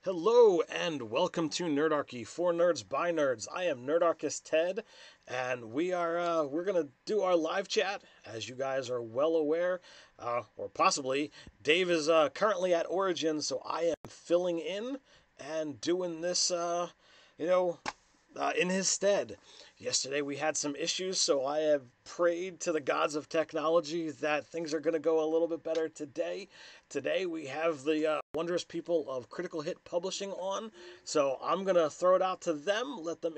Hello and welcome to Nerdarchy for Nerds by Nerds. I am Nerdarchist Ted, and we're gonna do our live chat. As you guys are well aware, or possibly, Dave is currently at Origin, so I am filling in and doing this, you know, in his stead. Yesterday we had some issues, so I have prayed to the gods of technology that things are going to go a little bit better today. Today we have the wondrous people of Critical Hit Publishing on, so I'm going to throw it out to them, let them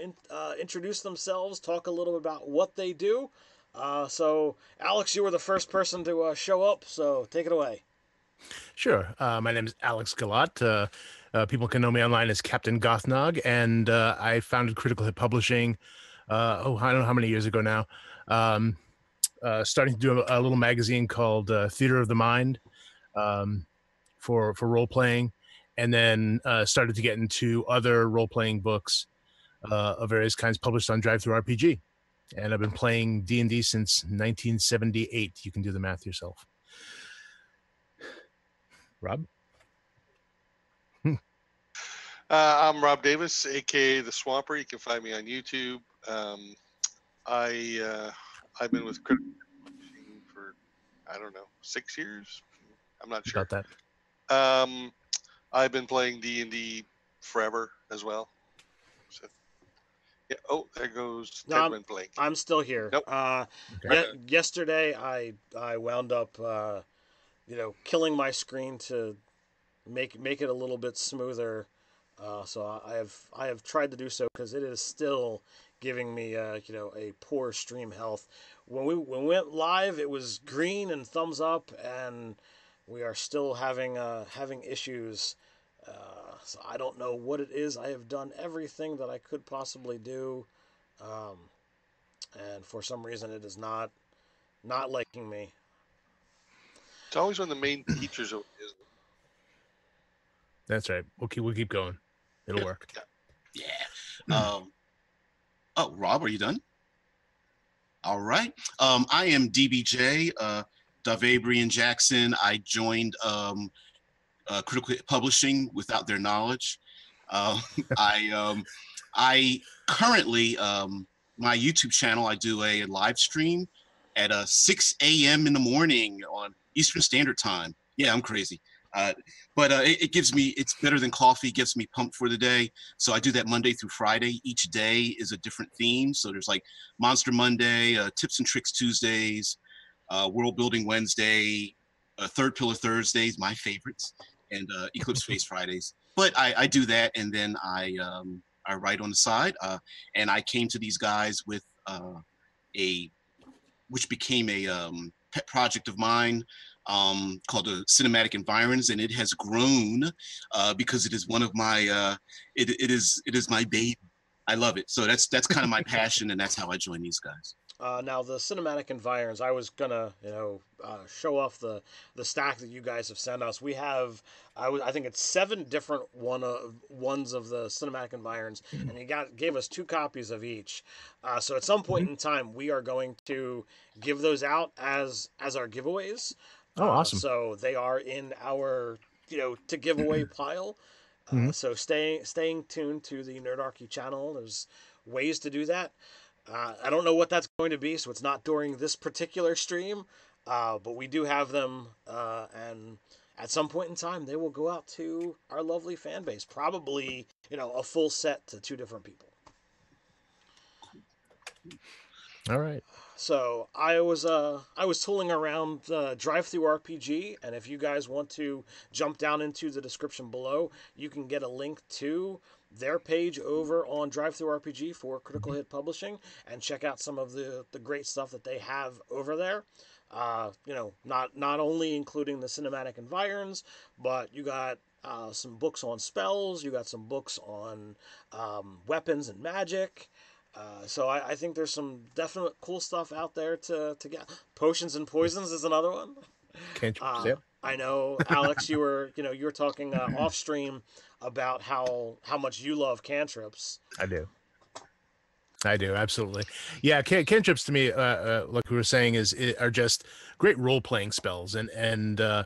introduce themselves, talk a little bit about what they do. So, Alex, you were the first person to show up, so take it away. Sure. My name is Alex Galat. People can know me online as Captain Gothnog, and I founded Critical Hit Publishing. I don't know how many years ago now. Um, Starting to do a little magazine called Theater of the Mind for role playing, and then started to get into other role playing books of various kinds published on Drive Through RPG. And I've been playing D&D since 1978. You can do the math yourself. Rob? I'm Rob Davis, aka the Swamper. You can find me on YouTube. I've been with Critical Publishing for 6 years. I'm not sure. About that. I've been playing D&D forever as well. So, yeah. Oh, there goes Ted playing. I'm still here. Nope. Yesterday I wound up killing my screen to make it a little bit smoother. So I have tried to do so because it is still giving me a poor stream health. When we went live, it was green and thumbs up, and we are still having issues. So I don't know what it is. I have done everything that I could possibly do, and for some reason it is not liking me. It's always when the main teachers is. That's right. We'll keep going. It'll work. Yeah. Oh, Rob, are you done? All right. I am DBJ, Davabrian Jackson. I joined Critical Hit Publishing without their knowledge. I currently, my YouTube channel, I do a live stream at 6 a.m. in the morning on Eastern Standard Time. Yeah, I'm crazy. But it gives me, it's better than coffee, gets me pumped for the day. So I do that Monday through Friday. Each day is a different theme. So there's like Monster Monday, Tips and Tricks Tuesdays, World Building Wednesday, Third Pillar Thursdays, my favorites, and Eclipse Phase Fridays. But I do that, and then I write on the side. And I came to these guys with which became a pet project of mine, called the Cinematic Environs, and it has grown because it is one of my it is my baby. I love it. So that's kind of my passion, and that's how I joined these guys. Now the Cinematic Environs, I was gonna show off the stack that you guys have sent us. We have I think it's 7 different ones of the Cinematic Environs, and you gave us 2 copies of each. So at some point in time, we are going to give those out as our giveaways. Oh, awesome. So they are in our, to give away pile. So staying tuned to the Nerdarchy channel. There's ways to do that. I don't know what that's going to be, so it's not during this particular stream. But we do have them, and at some point in time, they will go out to our lovely fan base. Probably, a full set to 2 different people. All right. So I was tooling around Drive Through RPG, and if you guys want to jump down into the description below, you can get a link to their page over on Drive Through RPG for Critical Hit Publishing, and check out some of the great stuff that they have over there. Not only including the Cinematic Environs, but you got some books on spells, you got some books on weapons and magic. So I think there's some definite cool stuff out there to get. Potions and Poisons is another one. Cantrips, yep. I know, Alex, you were talking off stream about how much you love cantrips. I do, absolutely. Yeah, cantrips to me, like we were saying, are just great role playing spells, and I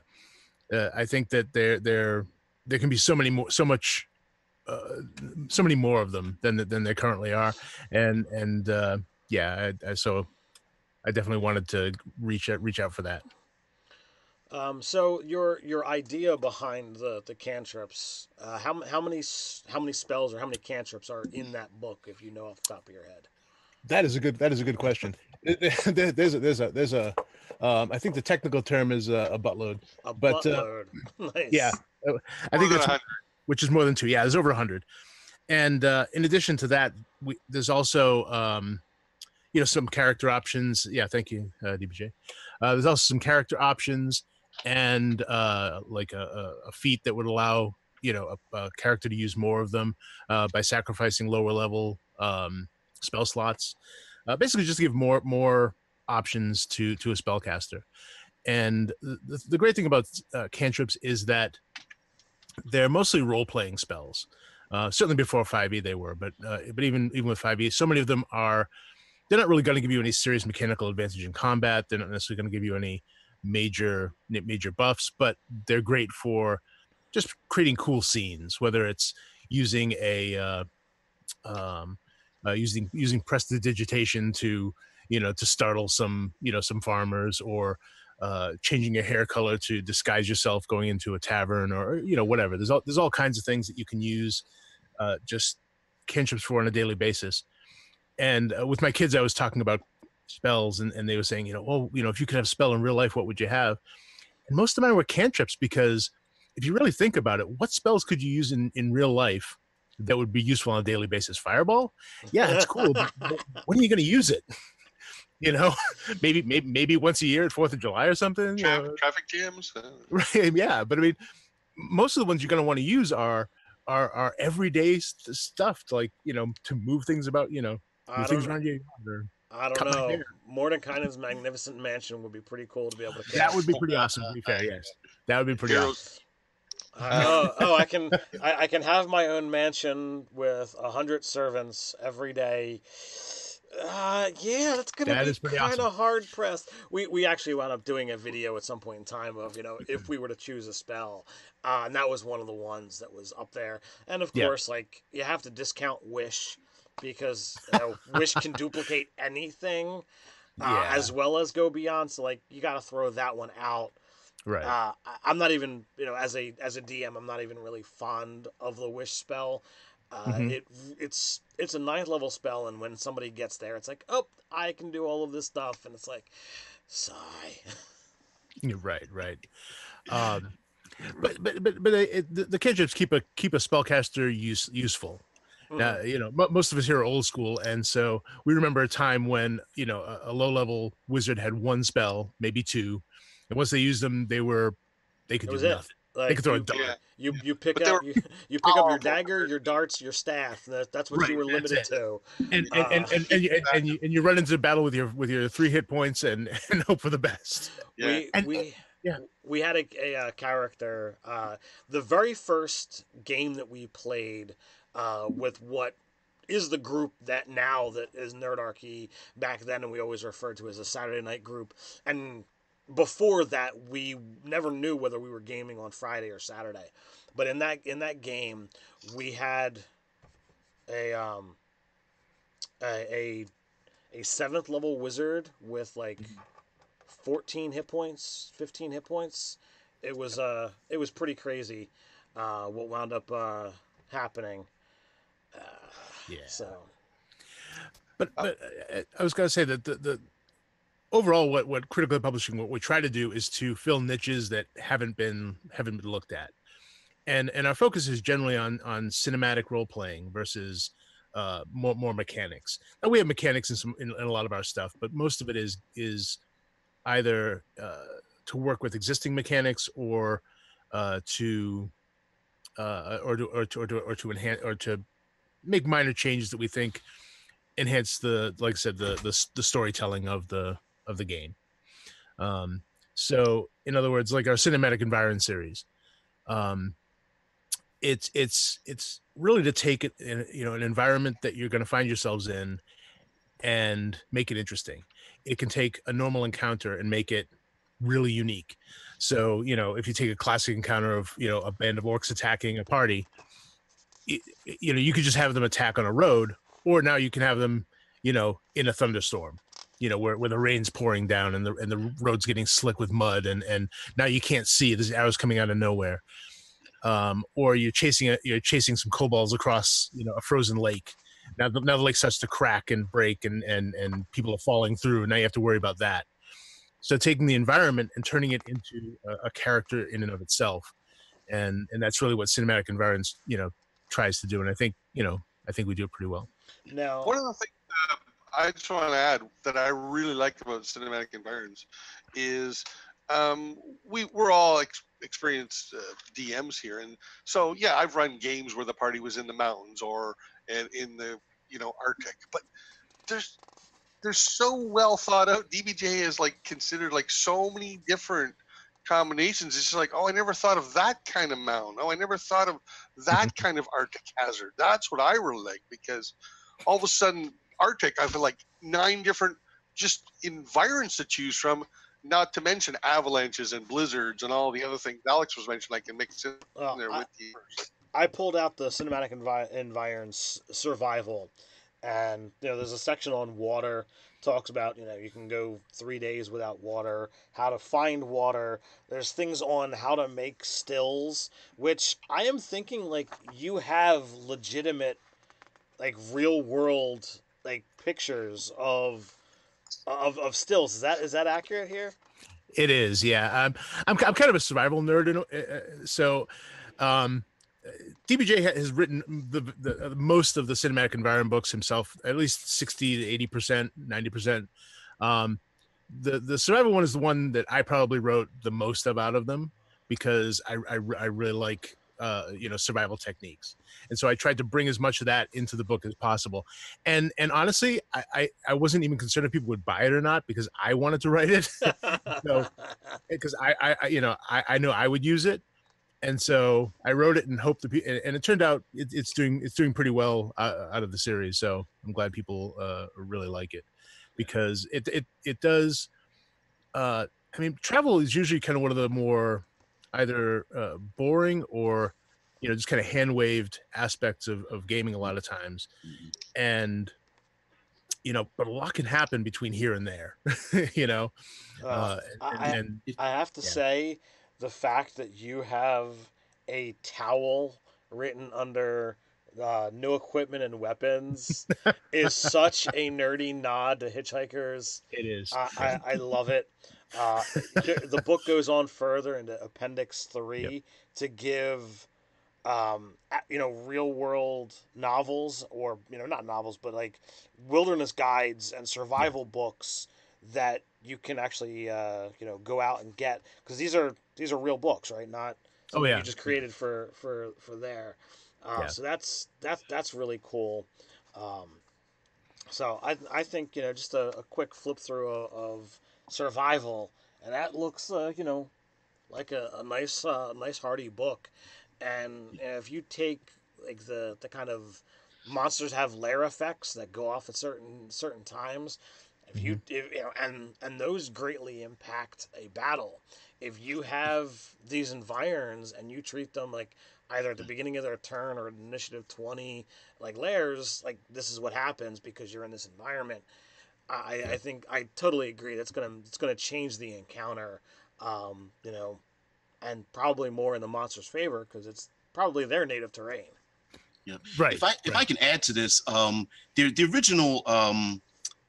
think that there can be so much so many more of them than there currently are, and yeah, so I definitely wanted to reach out for that. So your idea behind the cantrips, how many spells or how many cantrips are in that book, if you know off the top of your head? That is a good question. There's a I think the technical term is a buttload. A But buttload. Nice. yeah, I More think than that's 100. which is more than two. Yeah, there's over 100. And in addition to that, there's also some character options. Yeah, thank you, DBJ. There's also some character options and like a feat that would allow a character to use more of them by sacrificing lower level spell slots. Basically, just to give more options to a spellcaster. And the great thing about cantrips is that they're mostly role-playing spells. Certainly before 5e they were, but even with 5e, so many of them they're not really going to give you any serious mechanical advantage in combat. They're not necessarily going to give you any major buffs, but they're great for just creating cool scenes, whether it's using using prestidigitation to startle some farmers, or changing your hair color to disguise yourself going into a tavern, or whatever. There's all kinds of things that you can use just cantrips for on a daily basis. And with my kids, I was talking about spells, and they were saying, if you could have a spell in real life, what would you have? And most of mine were cantrips, because if you really think about it, what spells could you use in real life that would be useful on a daily basis? Fireball? Yeah, it's cool. But when are you going to use it? Maybe once a year at 4th of July or something. Traffic jams. Right? Yeah, but I mean, most of the ones you're going to want to use are everyday stuff, to move things about. Move things around your yard, I don't know. Mordekainen's magnificent mansion would be pretty cool to be able to cast. That would be pretty awesome, to be fair. Yes, that would be pretty awesome. I can have my own mansion with 100 servants every day. Yeah, that's gonna be kind of hard pressed. We actually wound up doing a video at some point in time of if we were to choose a spell, and that was one of the ones that was up there. And of course, like, you have to discount Wish, because Wish can duplicate anything, as well as go beyond. So like, you got to throw that one out. Right. I'm not even as a DM, I'm not even really fond of the Wish spell. It's a 9th level spell, and when somebody gets there, it's like, oh, I can do all of this stuff, and it's like, sigh. You're right. But the cantrips keep a spellcaster useful. Most of us here are old school, and so we remember a time when a low level wizard had one spell, maybe two, and once they used them, they could do nothing. Like, they could throw a dart. You pick up your dagger, your darts, your staff. That's what you were limited to. And you run into battle with your 3 hit points and hope for the best. Yeah. We had a character. The very first game that we played with what is the group that is Nerdarchy. Back then, and we always referred to as a Saturday night group. And before that, we never knew whether we were gaming on Friday or Saturday. But in that game, we had a 7th level wizard with like 14 hit points, 15 hit points. It was pretty crazy what wound up happening. So, but I was gonna say that the overall, what Critical Publishing, what we try to do is to fill niches that haven't been looked at, and our focus is generally on cinematic role playing versus more mechanics. Now, we have mechanics in a lot of our stuff, but most of it is either to work with existing mechanics, or to enhance, or to make minor changes that we think enhance like I said, the storytelling of the game. So in other words, like our cinematic environment series, it's really to take it in, an environment that you're going to find yourselves in and make it interesting. It can take a normal encounter and make it really unique. So, if you take a classic encounter of, a band of orcs attacking a party, you could just have them attack on a road, or now you can have them, in a thunderstorm, where the rain's pouring down and the road's getting slick with mud, and now you can't see, there's arrows coming out of nowhere. Or you're chasing some kobolds across, a frozen lake. Now the lake starts to crack and break, and people are falling through. Now you have to worry about that. So taking the environment and turning it into a character in and of itself, and that's really what cinematic environs, tries to do. And I think we do it pretty well. Now, one of the things I just want to add that I really like about cinematic environs is we're all experienced DMs here, and so yeah, I've run games where the party was in the mountains or in the Arctic, but they're so well thought out. DBJ is considered so many different combinations. It's just oh, I never thought of that kind of mountain. Oh, I never thought of that kind of Arctic hazard. That's what I really like, because all of a sudden Arctic, I feel 9 different just environs to choose from, not to mention avalanches and blizzards and all the other things Alex was mentioning. I can mix in there with you. I pulled out the cinematic environs survival, and there's a section on water. Talks about you can go 3 days without water, how to find water. There's things on how to make stills, which I am thinking you have legitimate real world pictures of stills. Is that accurate here? It is, yeah. I'm kind of a survival nerd, so DBJ has written the most of the cinematic environment books himself, at least 60 to 80%, 90%. The survival one is the one that I probably wrote the most of out of them, because I really like survival techniques, and so I tried to bring as much of that into the book as possible. And honestly, I wasn't even concerned if people would buy it or not, because I wanted to write it. So, because I know I would use it. And so I wrote it and hoped and it turned out it's doing pretty well out of the series. So I'm glad people really like it, because it does. Travel is usually kind of one of the more either boring or just kind of hand waved aspects of gaming a lot of times, and but a lot can happen between here and there. I have to say, the fact that you have a towel written under new equipment and weapons is such a nerdy nod to Hitchhikers. It is. I love it. The book goes on further into Appendix 3 to give real world novels, or not novels, but wilderness guides and survival books that you can actually go out and get, because these are real books, right? Not something you just created for there. So that's really cool. So I think just a quick flip through of survival, and that looks like a nice hearty book. And if you take the kind of monsters have lair effects that go off at certain times, and those greatly impact a battle. If you have these environs and you treat them either at the beginning of their turn or initiative 20 lairs, this is what happens because you're in this environment. I think I totally agree. It's gonna change the encounter, and probably more in the monster's favor, because it's probably their native terrain. Yeah, right. If I can add to this, the original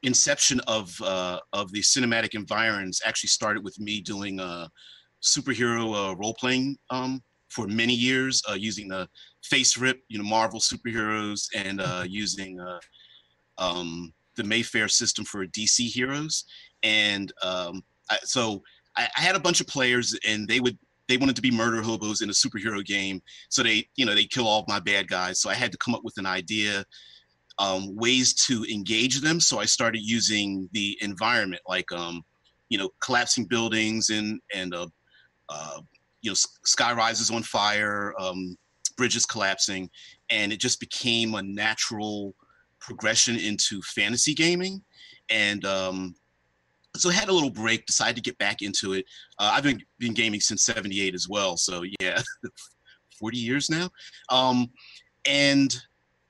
inception of the cinematic environs actually started with me doing superhero role playing for many years, using the face rip, Marvel superheroes, and using the Mayfair system for DC heroes. And so I had a bunch of players, and they wanted to be murder hobos in a superhero game. So they kill all of my bad guys. So I had to come up with an idea, ways to engage them. So I started using the environment, collapsing buildings and sky rises on fire, bridges collapsing, and it just became a natural progression into fantasy gaming. And so I had a little break, decided to get back into it. I've been gaming since '78 as well. So yeah, 40 years now. And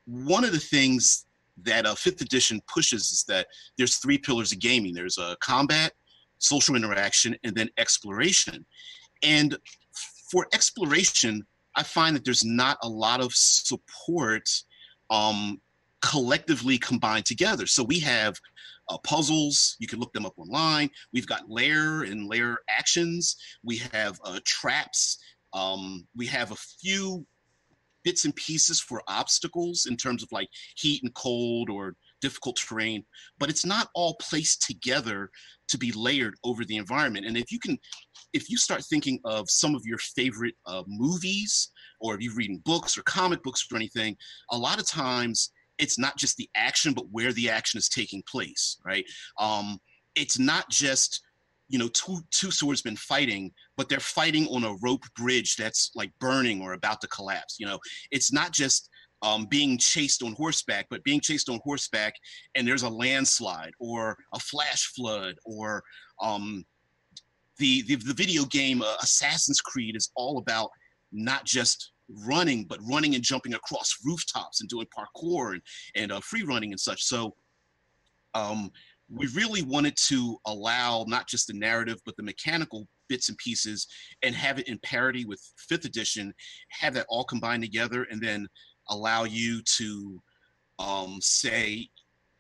one of the things that fifth edition pushes is that there's three pillars of gaming. There's combat, social interaction, and then exploration. And for exploration, I find that there's not a lot of support collectively combined together. So we have puzzles, you can look them up online. We've got lair and lair actions. We have traps. We have a few bits and pieces for obstacles in terms of like heat and cold or difficult terrain, but it's not all placed together to be layered over the environment. And if you start thinking of some of your favorite movies, or if you're reading books or comic books or anything, a lot of times it's not just the action, but where the action is taking place, right? It's not just, you know, two swordsmen fighting, but they're fighting on a rope bridge that's like burning or about to collapse. You know, it's not just being chased on horseback, but being chased on horseback and there's a landslide or a flash flood, or the video game Assassin's Creed is all about not just running, but running and jumping across rooftops and doing parkour and free running and such. So we really wanted to allow not just the narrative, but the mechanical bits and pieces and have it in parity with fifth edition, have that all combined together, and then allow you to say,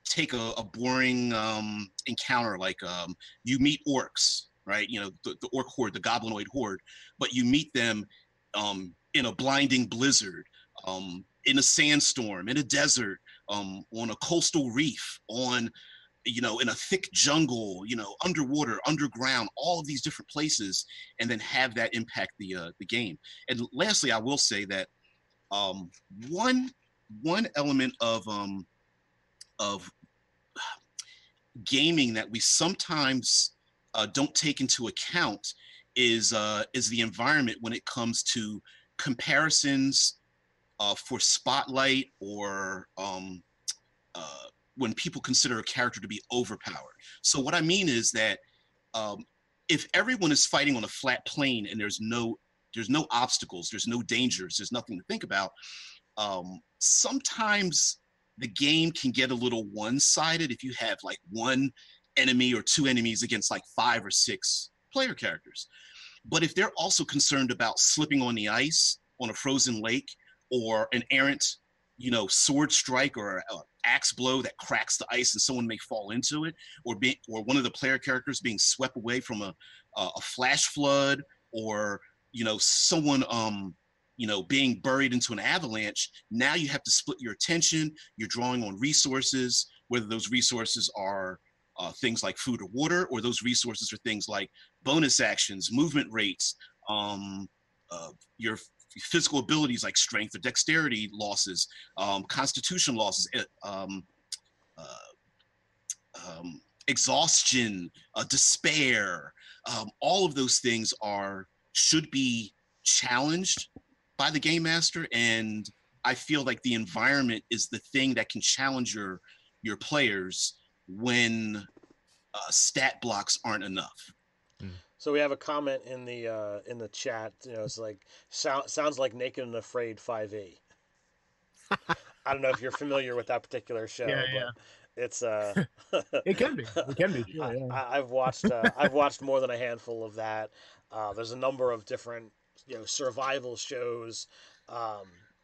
take a boring encounter, like you meet orcs, right? You know, the orc horde, the goblinoid horde, but you meet them in a blinding blizzard, in a sandstorm, in a desert, on a coastal reef, you know, in a thick jungle, you know, underwater, underground, all of these different places, and then have that impact the game. And lastly, I will say that one element of gaming that we sometimes don't take into account is the environment when it comes to comparisons for spotlight, or when people consider a character to be overpowered. So what I mean is that if everyone is fighting on a flat plane and there's no obstacles, there's no dangers, there's nothing to think about, sometimes the game can get a little one-sided if you have like one enemy or two enemies against like 5 or 6 player characters. But if they're also concerned about slipping on the ice on a frozen lake, or an errant, you know, sword strike or an axe blow that cracks the ice and someone may fall into it, or one of the player characters being swept away from a flash flood, or, you know, someone you know, being buried into an avalanche, now you have to split your attention. You're drawing on resources, whether those resources are things like food or water, or those resources are things like bonus actions, movement rates, your physical abilities like strength or dexterity losses, constitution losses, exhaustion, despair. All of those things should be challenged by the game master, and I feel like the environment is the thing that can challenge your players when stat blocks aren't enough. So we have a comment in the chat. You know, it's like sounds like Naked and Afraid 5e. I don't know if you're familiar with that particular show, but it's It can be. It can be. Sure, yeah. I've watched more than a handful of that. There's a number of different, you know, survival shows.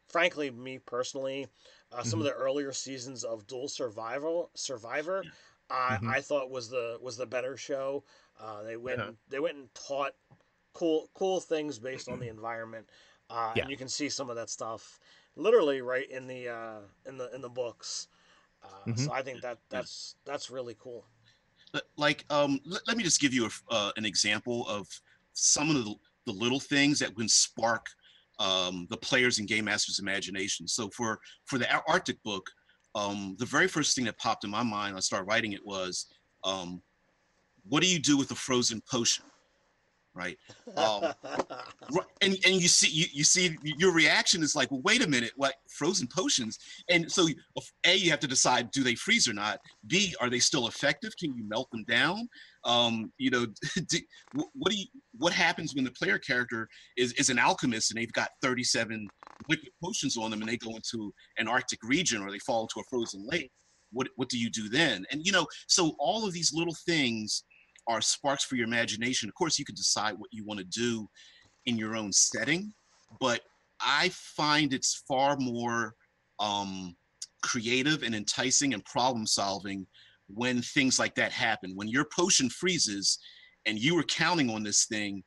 Frankly, me personally, some of the earlier seasons of Dual Survivor, I thought was the better show. They went and taught cool things based on the environment, and you can see some of that stuff literally right in the books. So I think that's really cool. Like, let me just give you an example of some of the little things that can spark the players and game masters' imagination. So for the Arctic book, the very first thing that popped in my mind when I started writing it was, what do you do with a frozen potion, right? And you see your reaction is like, well, wait a minute, what, frozen potions? And so A, you have to decide, do they freeze or not? B, are they still effective? Can you melt them down? You know, what happens when the player character is an alchemist and they've got 37 liquid potions on them and they go into an Arctic region or they fall into a frozen lake? What do you do then? And so all of these little things are sparks for your imagination. Of course, you can decide what you want to do in your own setting, but I find it's far more creative and enticing and problem solving when things like that happen. When your potion freezes and you were counting on this thing,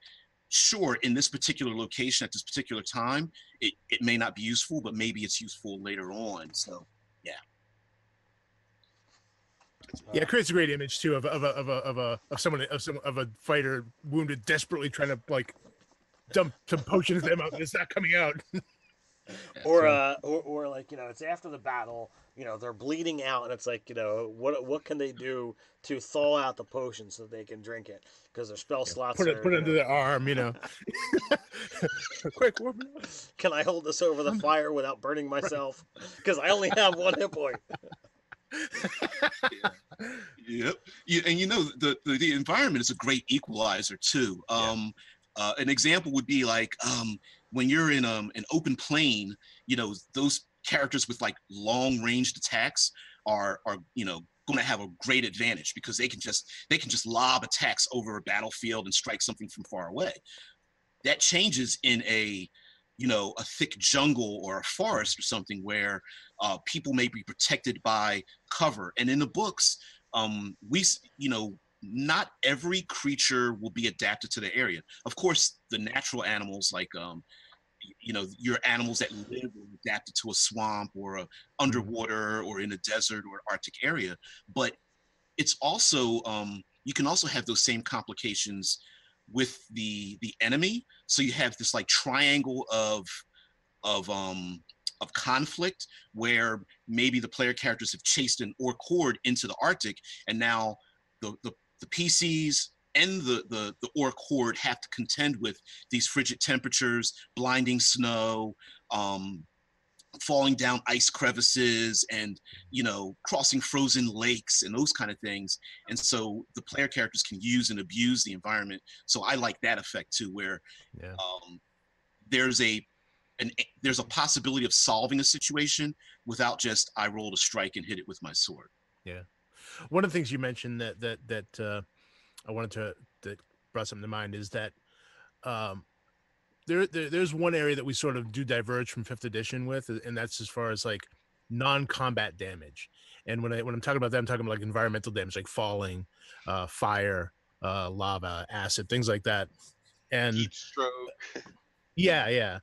sure, in this particular location at this particular time, it may not be useful, but maybe it's useful later on. So, yeah. Yeah, it creates a great image too of a fighter wounded, desperately trying to like dump some potions in them out, and it's not coming out. Or like it's after the battle, they're bleeding out, and it's like what can they do to thaw out the potion so they can drink it because their spell slots Put it under their arm, Quick, warm it up. Can I hold this over the fire without burning myself? Because I only have 1 hit point. Yep. Yeah, and the environment is a great equalizer too. An example would be like when you're in an open plain, those characters with like long ranged attacks are going to have a great advantage because they can just lob attacks over a battlefield and strike something from far away. That changes in a thick jungle or a forest or something where people may be protected by cover. And in the books, not every creature will be adapted to the area. Of course, the natural animals like your animals that live or adapted to a swamp or a underwater or in a desert or Arctic area. But it's also you can also have those same complications with the enemy. So you have this like triangle of conflict where maybe the player characters have chased an orc horde into the Arctic, and now the PCs and the orc horde have to contend with these frigid temperatures, blinding snow, falling down ice crevices, and crossing frozen lakes and those kind of things. And so the player characters can use and abuse the environment. So I like that effect too, where there's a possibility of solving a situation without just I rolled a strike and hit it with my sword. Yeah. One of the things you mentioned that I wanted to that brought something to mind is that there's one area that we sort of do diverge from 5th edition with, and that's as far as like non-combat damage. And when I'm talking about that, I'm talking about like environmental damage, like falling, fire, lava, acid, things like that. And heat stroke. Yeah.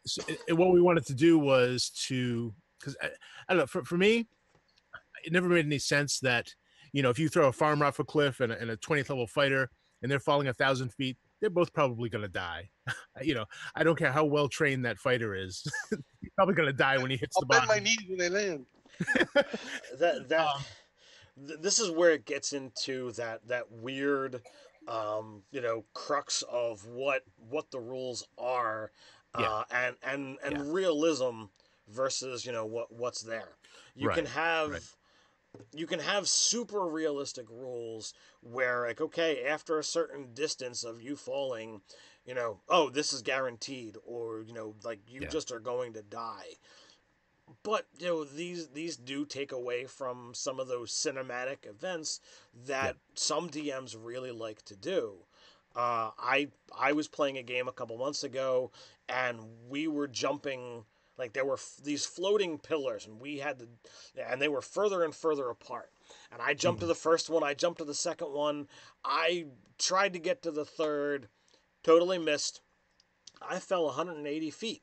So what we wanted to do was because I don't know, for me, it never made any sense that if you throw a farmer off a cliff and a 20th level fighter and they're falling 1,000 feet, they're both probably going to die. I don't care how well trained that fighter is. He's probably going to die when he hits the bottom. I'll bend my knees when they land. This is where it gets into that weird, crux of what the rules are, and realism versus what's there. You can have super realistic rules where like, okay, after a certain distance of you falling, oh, this is guaranteed, or like you just are going to die. But these do take away from some of those cinematic events that some DMs really like to do. I was playing a game a couple months ago, and we were jumping. Like there were these floating pillars, and they were further and further apart. And I jumped to the first one. I jumped to the second one. I tried to get to the third, totally missed. I fell 180 feet.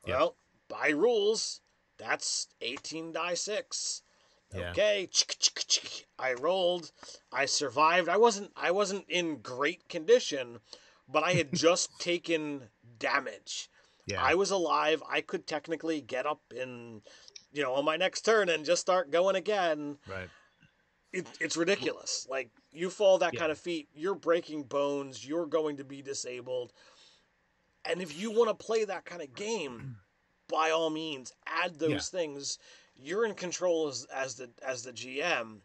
Yeah. Well, by rules, that's 18 die 6. Okay, I rolled. I survived. I wasn't in great condition, but I had just taken damage. Yeah. I was alive. I could technically get up in, on my next turn and just start going again. Right. It's ridiculous. Like you fall that kind of feat, you're breaking bones. You're going to be disabled. And if you want to play that kind of game, by all means, add those things. You're in control as the GM.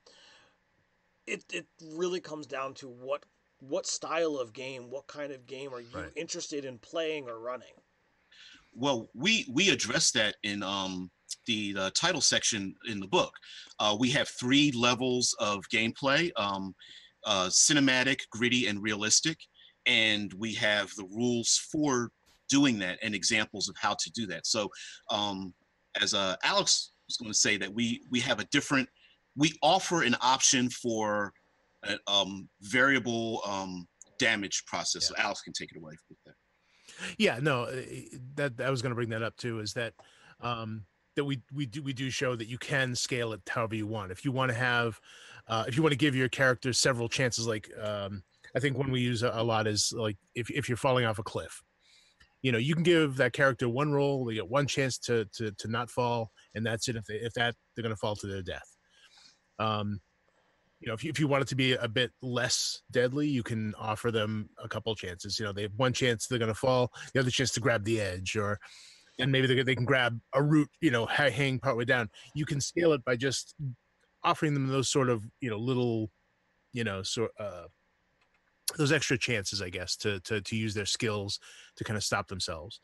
It really comes down to what style of game, what kind of game are you Right. interested in playing or running? Well, we address that in the title section in the book. We have 3 levels of gameplay: cinematic, gritty, and realistic. And we have the rules for doing that and examples of how to do that. So, as Alex was going to say, that we have a different, we offer an option for a variable damage process. Yeah. So Alex can take it away with that. Yeah, no, that I was going to bring that up too. Is that that we do show that you can scale it however you want. If you want to have, if you want to give your character several chances, like I think one we use a lot is like if you're falling off a cliff, you know, you can give that character one roll, they get one chance to not fall, and that's it. If they're going to fall to their death. You know, if you want it to be a bit less deadly, you can offer them a couple chances. You know, they have one chance they're going to fall, the other chance to grab the edge, or and maybe they can grab a root, you know, hang partway down. You can scale it by just offering them those sort of, you know, little, you know, those extra chances, I guess, to use their skills to kind of stop themselves.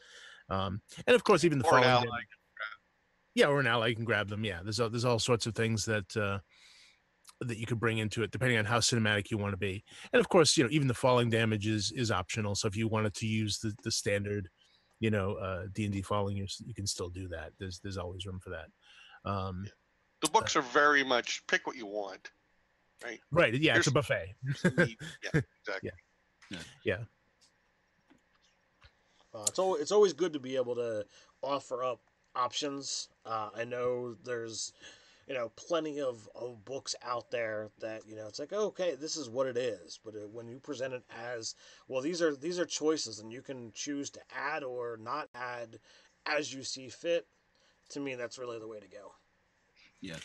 And of course, even the Or an falling. ally. Yeah, or an ally can grab them. Yeah, there's all sorts of things that that you could bring into it depending on how cinematic you want to be. And of course, you know, even the falling damage is optional. So if you wanted to use the standard, you know, D&D falling, you can still do that. There's always room for that. The books are very much pick what you want, right? Right. Yeah, Here's it's a buffet. yeah, exactly. Yeah. It's always good to be able to offer up options. I know there's, you know, plenty of books out there that, you know, it's like, oh, okay, this is what it is. But when you present it as, well, these are choices, and you can choose to add or not add as you see fit. To me, that's really the way to go. Yeah.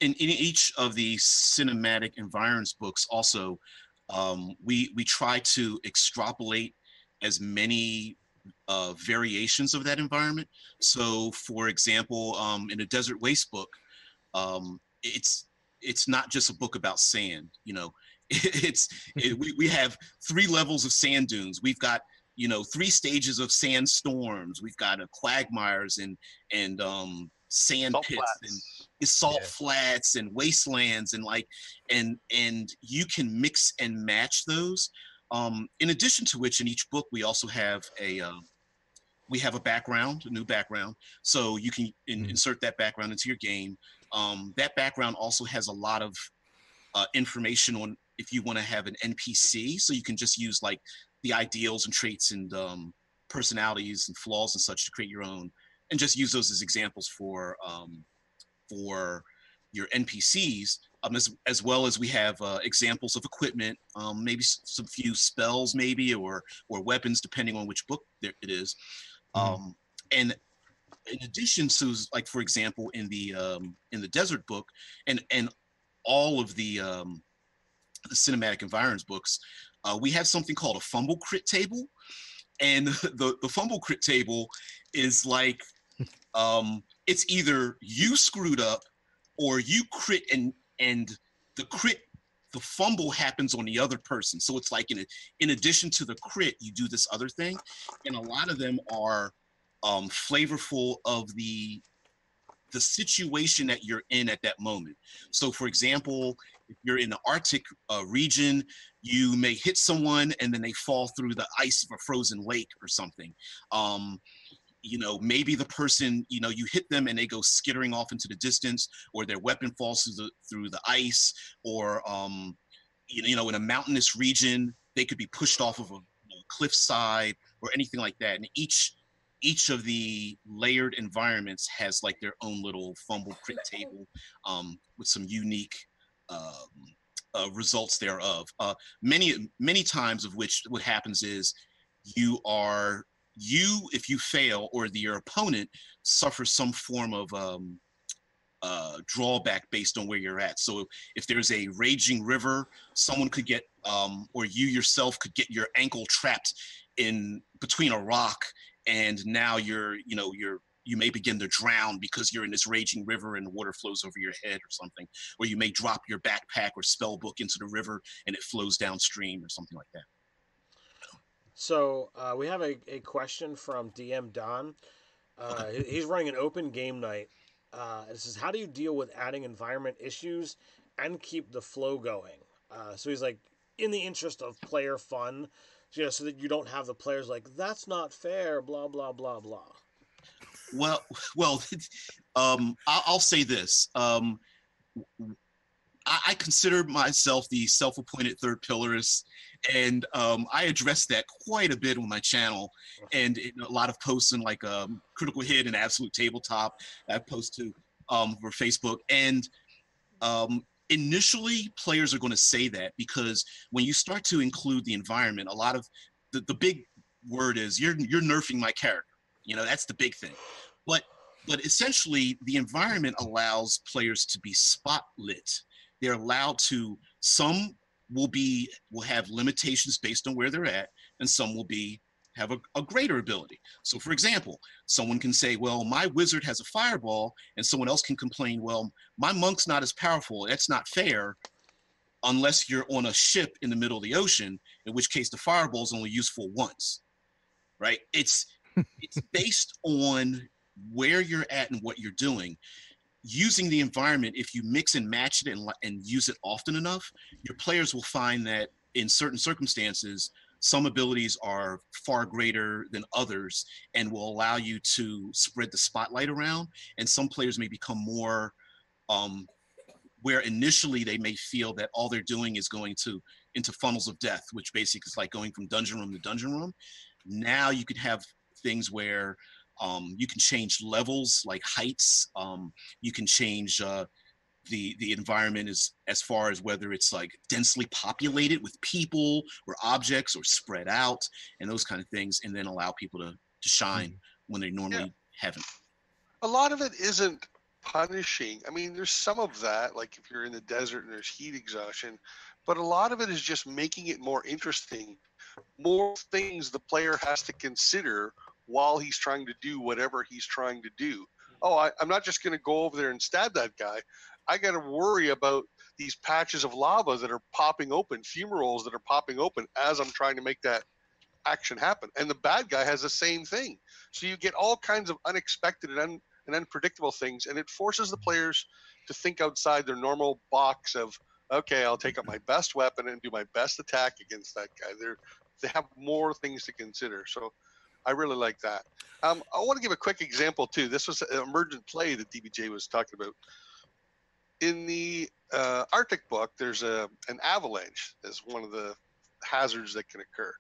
In each of the cinematic environs books, also, we try to extrapolate as many variations of that environment. So, for example, in a Desert Waste book, it's not just a book about sand. You know, we have 3 levels of sand dunes. We've got, you know, 3 stages of sandstorms. We've got quagmires and sand Salt pits flats. and salt flats and wastelands, and like and you can mix and match those. In addition to which, in each book we also have a background, a new background, so you can insert that background into your game. That background also has a lot of information on if you want to have an NPC, so you can just use like the ideals and traits and personalities and flaws and such to create your own, and just use those as examples for your NPCs, as well as we have examples of equipment, maybe some few spells, maybe or weapons, depending on which book it is. And in addition to, like, for example, in the Desert book and all of the cinematic environs books, we have something called a fumble crit table, and the fumble crit table is like, it's either you screwed up or you crit, and the fumble happens on the other person. So it's like in addition to the crit, you do this other thing, and a lot of them are flavorful of the situation that you're in at that moment. So, for example, if you're in the Arctic region, you may hit someone and then they fall through the ice of a frozen lake or something. You know, maybe the person, you know, you hit them and they go skittering off into the distance, or their weapon falls through the ice, or you know, in a mountainous region, they could be pushed off of a cliffside or anything like that. And each of the layered environments has like their own little fumble crit table with some unique results thereof. Many times of which what happens is if you fail, or your opponent suffers some form of drawback based on where you're at. So if there's a raging river, someone could get, or you yourself could get your ankle trapped in between a rock, and now you're you may begin to drown because you're in this raging river and the water flows over your head or something, or you may drop your backpack or spell book into the river and it flows downstream or something like that. So we have a question from DM Don. He's running an open game night. It says, how do you deal with adding environment issues and keep the flow going? So he's like, in the interest of player fun, so that you don't have the players like, that's not fair, blah, blah, blah, blah. Well, I'll say this. I consider myself the self-appointed third pillarist, and I address that quite a bit on my channel, and in a lot of posts in like Critical Hit and Absolute Tabletop I post to for Facebook. And initially, players are going to say that because when you start to include the environment, a lot of the big word is you're nerfing my character. That's the big thing. But essentially, the environment allows players to be spotlit. They're allowed to, some will have limitations based on where they're at, and some will have a greater ability. So for example, someone can say, well, my wizard has a fireball, and someone else can complain, well, my monk's not as powerful. That's not fair unless you're on a ship in the middle of the ocean, in which case the fireball is only useful once, right? It's based on where you're at and what you're doing. Using the environment, if you mix and match it and use it often enough, your players will find that in certain circumstances, some abilities are far greater than others and will allow you to spread the spotlight around. And some players may become more, where initially they may feel that all they're doing is going into funnels of death, which basically is like going from dungeon room to dungeon room. Now you could have things where you can change levels like heights. You can change the environment as far as whether it's like densely populated with people or objects or spread out and those kind of things, and then allow people to shine when they normally haven't. A lot of it isn't punishing. I mean, there's some of that, like if you're in the desert and there's heat exhaustion, but a lot of it is just making it more interesting. More things the player has to consider while he's trying to do whatever he's trying to do. Oh, I'm not just going to go over there and stab that guy. I got to worry about these patches of lava that are popping open, fumaroles that are popping open as I'm trying to make that action happen. And the bad guy has the same thing. So you get all kinds of unexpected and unpredictable things, and it forces the players to think outside their normal box of, okay, I'll take up my best weapon and do my best attack against that guy. They have more things to consider. So I really like that. I want to give a quick example too. This was an emergent play that DBJ was talking about. In the Arctic book, there's an avalanche as one of the hazards that can occur.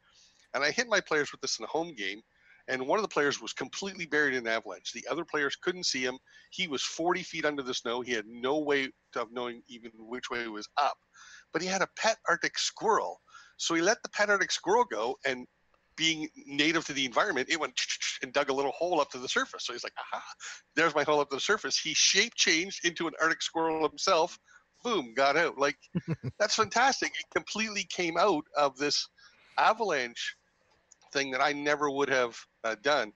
And I hit my players with this in a home game, and one of the players was completely buried in an avalanche. The other players couldn't see him. He was 40 feet under the snow. He had no way of knowing even which way he was up. But he had a pet Arctic squirrel. So he let the pet Arctic squirrel go, and being native to the environment, it went and dug a little hole up to the surface. So he's like, aha, there's my hole up to the surface. He shape changed into an Arctic squirrel himself. Boom, got out. Like, that's fantastic. It completely came out of this avalanche thing that I never would have done.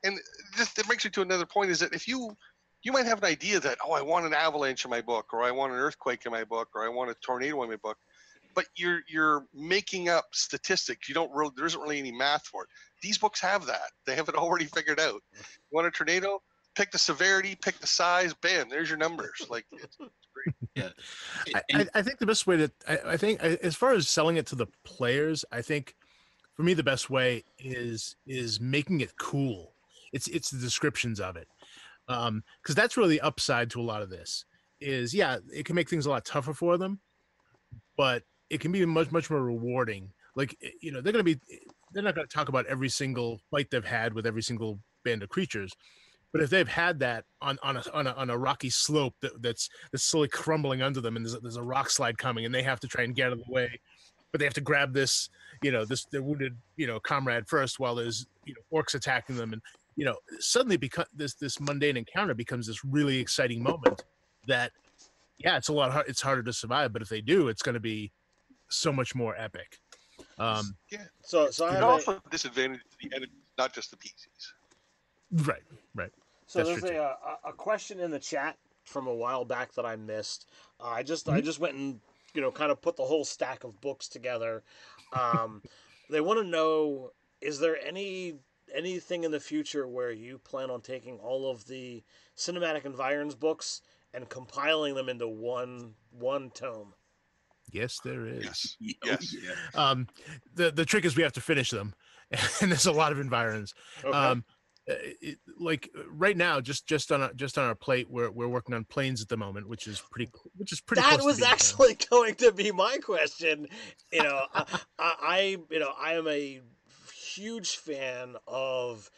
And just it brings me to another point, is that if you might have an idea that, oh, I want an avalanche in my book, or I want an earthquake in my book, or I want a tornado in my book, but you're making up statistics. There isn't really any math for it. These books have that. They have it already figured out. You want a tornado? Pick the severity, pick the size, bam, there's your numbers. Like, it's great. Yeah. I think the best way I think as far as selling it to the players, I think for me the best way is making it cool. It's the descriptions of it, because that's really the upside to a lot of this. Is it can make things a lot tougher for them, but it can be much more rewarding. Like, they're not going to talk about every single fight they've had with every single band of creatures, but if they've had that on a rocky slope that's slowly crumbling under them, and there's a rock slide coming, and they have to try and get out of the way, but they have to grab this their wounded comrade first while there's orcs attacking them, and suddenly this mundane encounter becomes this really exciting moment that it's a lot hard. It's harder to survive, but if they do, it's going to be so much more epic. So I have also a disadvantage to the enemy, not just the PCs. Right. So That's there's true too. a question in the chat from a while back that I missed. I Mhm. just went and kind of put the whole stack of books together. Um, they want to know, is there anything in the future where you plan on taking all of the cinematic environs books and compiling them into one tome? Yes, there is. Yes. Oh Yes. yeah. The trick is we have to finish them, and there's a lot of environs. Okay. Um, like right now, just on our plate, we're working on planes at the moment, which is pretty That close to was being done. actually going to be my question. I am a huge fan of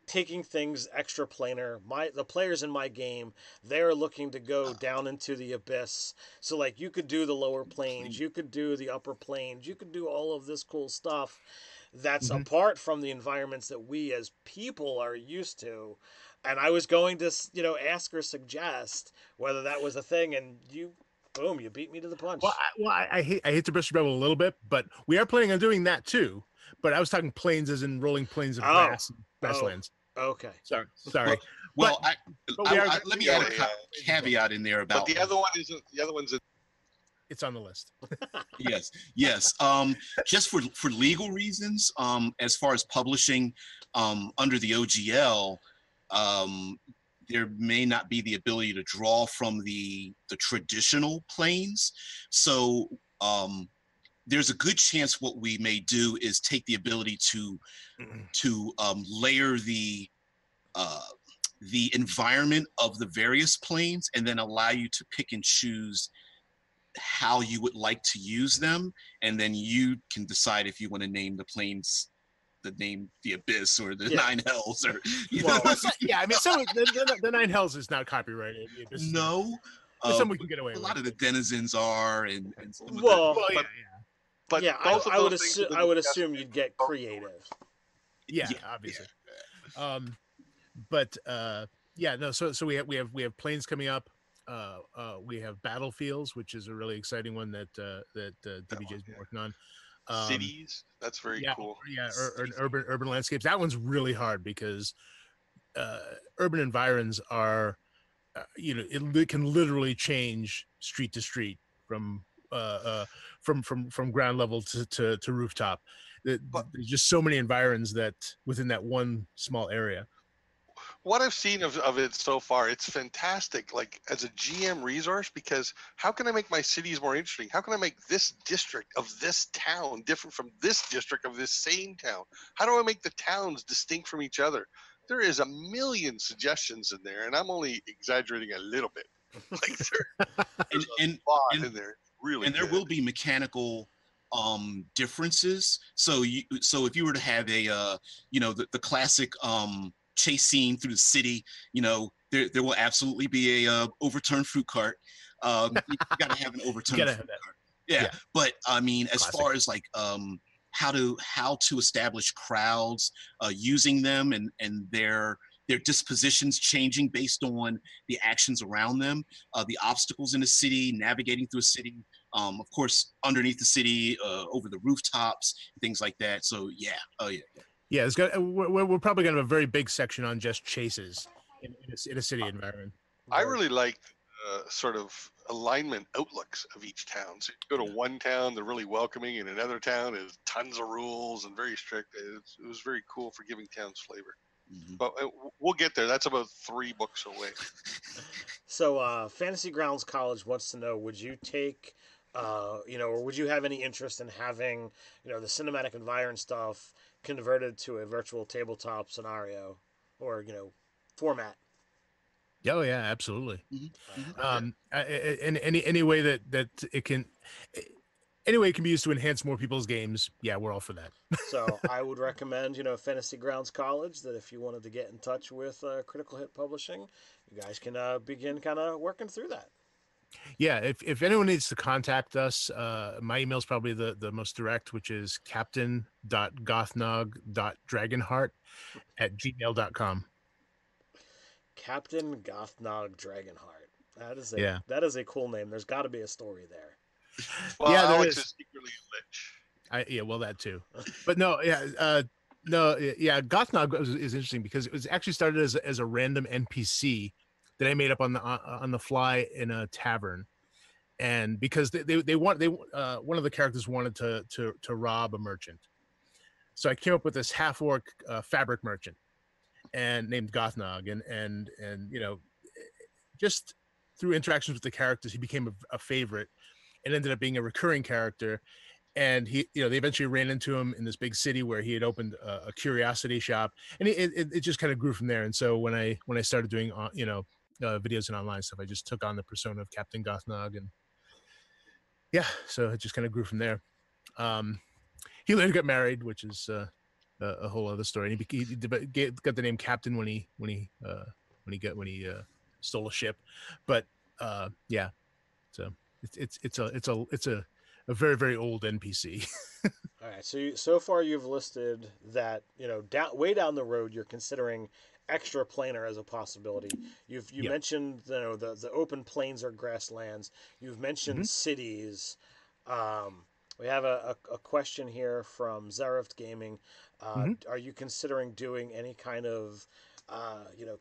taking things extra planar. The players in my game, they're looking to go down into the abyss. So like you could do the lower planes, you could do the upper planes, you could do all of this cool stuff that's Mhm. apart from the environments that we as people are used to. And I was going to, ask or suggest whether that was a thing, and boom, you beat me to the Well, punch. I hate to burst your bubble a little bit, but we are planning on doing that too. But I was talking plains as in rolling plains of Oh, grass, oh, grasslands. okay. Sorry, Well, but well, I, but we are. let me Yeah, add a yeah. caveat in there But about the other one isn't. The other one's. It's on the list. yes. Just for legal reasons, as far as publishing under the OGL, um, there may not be the ability to draw from the traditional planes. So there's a good chance what we may do is take the ability to layer uh, the environment of the various planes and then allow you to pick and choose how you would like to use them, and then you can decide if you want to name the planes the name the abyss or the Yeah. nine hells or Well, Yeah, I mean, some of the Nine Hells is not copyrighted. The Abyss is not. no. There's some we can get away A with. lot of the denizens are, and some of the well, Well, But but yeah. both of I would those things have been I would discussed assume you'd get creative. yeah, yeah, obviously. But yeah, no. So we have planes coming up. We have battlefields, which is a really exciting one that DBJ's been working on. cities. That's very Yeah, cool. yeah, urban landscapes. That one's really hard because urban environs are, it can literally change street to street from from ground level to rooftop. But There's just so many environs that within that one small area. what I've seen of it so far, it's fantastic. Like as a GM resource, because how can I make my cities more interesting? How can I make this district of this town different from this district of this same town? How do I make the towns distinct from each other? There is a million suggestions in there, and I'm only exaggerating a little bit. Like there's a and lot and in there. Really, and there good. will be mechanical differences. So if you were to have a the classic chase scene through the city, there will absolutely be a overturned fruit cart. You got to have an overturned Gotta fruit have that. cart. Yeah. Yeah. But I mean, as Classic. far as like how to establish crowds using them and their dispositions changing based on the actions around them, the obstacles in the city, navigating through a city, of course, underneath the city, over the rooftops, things like that. So yeah, oh yeah. Yeah, we're probably gonna have a very big section on just chases in a city environment. I really like sort of alignment outlooks of each town. So you go to one town, they're really welcoming, and another town is tons of rules and very strict. It was very cool for giving towns flavor. Mhm. But we'll get there. That's about 3 books away. So, Fantasy Grounds College wants to know: would you take, or would you have any interest in having, the cinematic environment stuff converted to a virtual tabletop scenario, or format? Oh yeah, absolutely. Okay. In any way that it can, any way it can be used to enhance more people's games. Yeah, we're all for that. So I would recommend, Fantasy Grounds College, that if you wanted to get in touch with Critical Hit Publishing, you guys can begin kind of working through that. Yeah, if anyone needs to contact us, my email is probably the most direct, which is captain.gothnog.dragonheart@gmail.com. Captain Gothnog Dragonheart. Yeah. That is a cool name. There's got to be a story there. Well, Yeah, there Alex is. is secretly a lich. Yeah, well, that too. But no, yeah, No, yeah, Gothnog is interesting because it was actually started as a random NPC that I made up on the fly in a tavern, and because they one of the characters wanted to rob a merchant, so I came up with this half orc fabric merchant and named Gothnog, and just through interactions with the characters, he became a favorite and ended up being a recurring character. And they eventually ran into him in this big city where he had opened a curiosity shop, and it just kind of grew from there. And so when I started doing videos and online stuff, I just took on the persona of Captain Gothnog, and yeah, so it just kind of grew from there. He later got married, which is a whole other story. And he got the name Captain when he stole a ship, but yeah, so it's a very, very old NPC. All right, so far you've listed that way down the road you're considering extra planar as a possibility. You Yep. mentioned the open plains or grasslands. You've mentioned cities. We have a question here from Zarift Gaming. Are you considering doing any kind of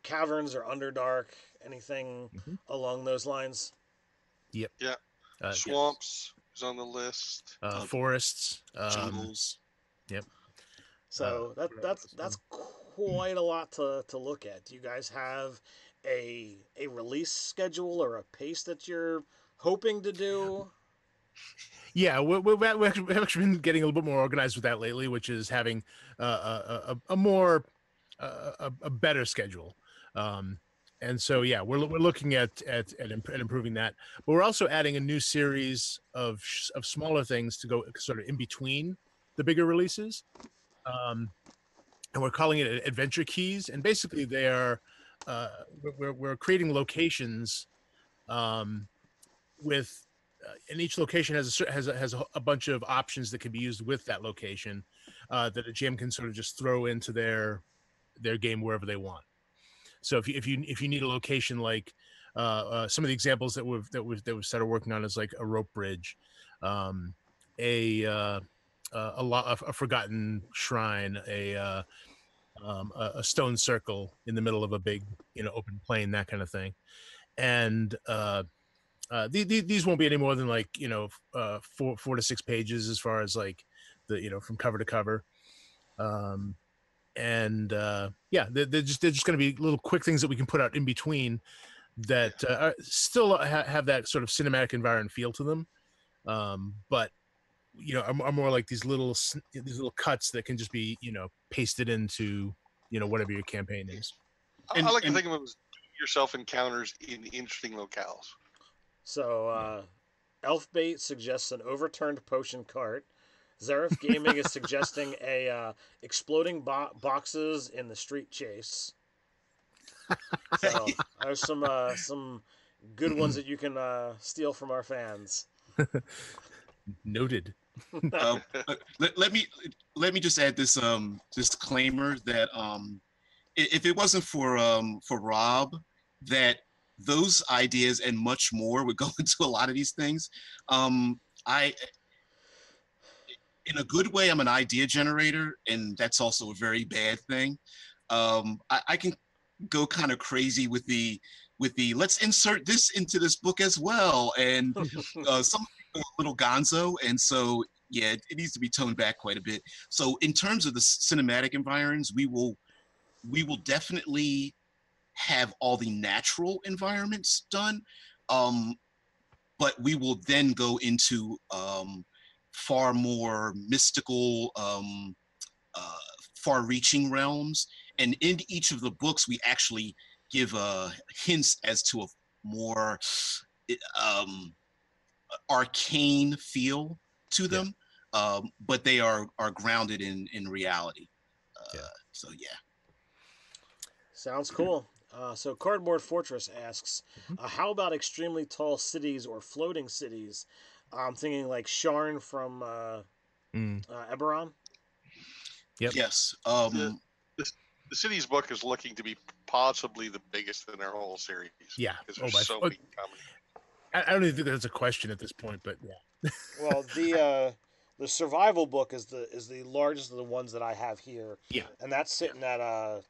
caverns or Underdark, anything along those lines? Yep. Yeah. Swamps is on the list. Forests, Jungles. Yep. So that's quite a lot to look at. Do you guys have a release schedule or a pace that you're hoping to do? Yeah, we've actually been getting a little bit more organized with that lately, which is having a more a better schedule. And so yeah, we're looking at improving that, but we're also adding a new series of smaller things to go sort of in between the bigger releases, and we're calling it adventure keys. And basically, they are we're creating locations with. And each location has a bunch of options that can be used with that location that a GM can sort of just throw into their game wherever they want. So if you need a location like some of the examples that we've started working on is like a rope bridge, a forgotten shrine, a stone circle in the middle of a big open plain, that kind of thing, and these won't be any more than like 4 to 6 pages as far as like the from cover to cover. And yeah, they're just going to be little quick things that we can put out in between that still have that sort of cinematic environment feel to them, but are more like these little cuts that can just be pasted into whatever your campaign is. I like to think of them as yourself encounters in interesting locales. So Elfbait suggests an overturned potion cart. Zareth Gaming is suggesting a exploding boxes in the street chase. So there's some good ones that you can steal from our fans. Noted. Let me just add this disclaimer that if it wasn't for Rob, that those ideas and much more would go into a lot of these things. In a good way, I'm an idea generator, and that's also a very bad thing. I can go kind of crazy with the let's insert this into this book as well, and some people are a little gonzo, and so yeah, it needs to be toned back quite a bit. So in terms of the cinematic environs, we will definitely have all the natural environments done, but we will then go into far more mystical, far-reaching realms. And in each of the books, we actually give hints as to a more arcane feel to them, but they are grounded in reality. So yeah. Sounds cool. So Cardboard Fortress asks, how about extremely tall cities or floating cities? I'm thinking like Sharn from Eberron. Yep. Yes. The cities book is looking to be possibly the biggest in their whole series. Yeah. Because there's so many coming. I don't even think that's a question at this point, but yeah. Well, the survival book is the largest of the ones that I have here, Yeah. and that's sitting at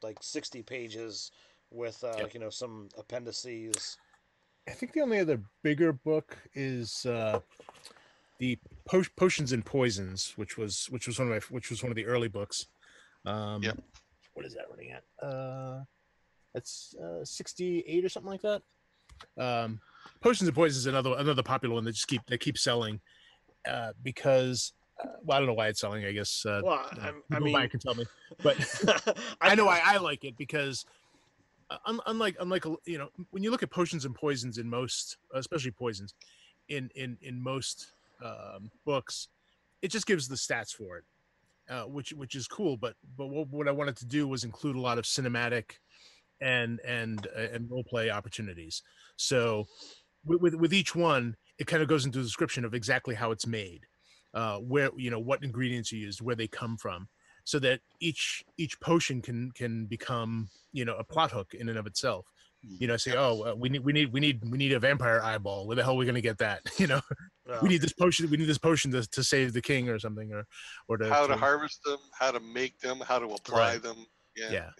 like 60 pages with Yep. you know, some appendices. I think the only other bigger book is the Potions and Poisons, which was one of the early books. Yep. What is that running at? That's 68 or something like that. Potions and Poisons is another popular one that keeps selling because well, I don't know why it's selling. I guess Well, I people buy mean, it can tell me, but I know why I like it because unlike you know, when you look at Potions and Poisons in most, especially poisons, in most books, it just gives the stats for it, which is cool. But what I wanted to do was include a lot of cinematic and role play opportunities. So with each one, it kind of goes into the description of exactly how it's made, where, you know, what ingredients you used, where they come from, so that each potion can become, you know, a plot hook in and of itself. You know, say, oh, we need a vampire eyeball. Where the hell are we going to get that? You know, we need this potion. We need this potion to save the king or something, or how to harvest them, how to make them, how to apply Right. them. Yeah.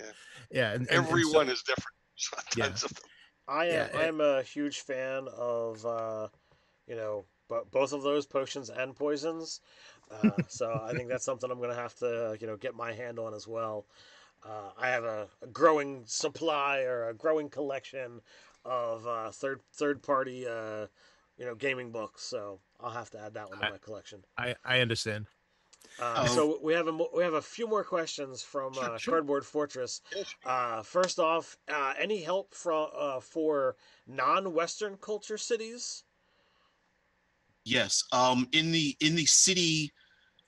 And Everyone so, is different. Sometimes of them. I am a huge fan of you know, both of those potions and poisons. So I think that's something I'm going to have to, you know, get my hand on as well. I have a growing supply or a growing collection of third party you know, gaming books, so I'll have to add that one to my collection. I understand. So we have a few more questions from Sure. Cardboard Fortress. First off, any help for non-Western culture cities? Yes. In the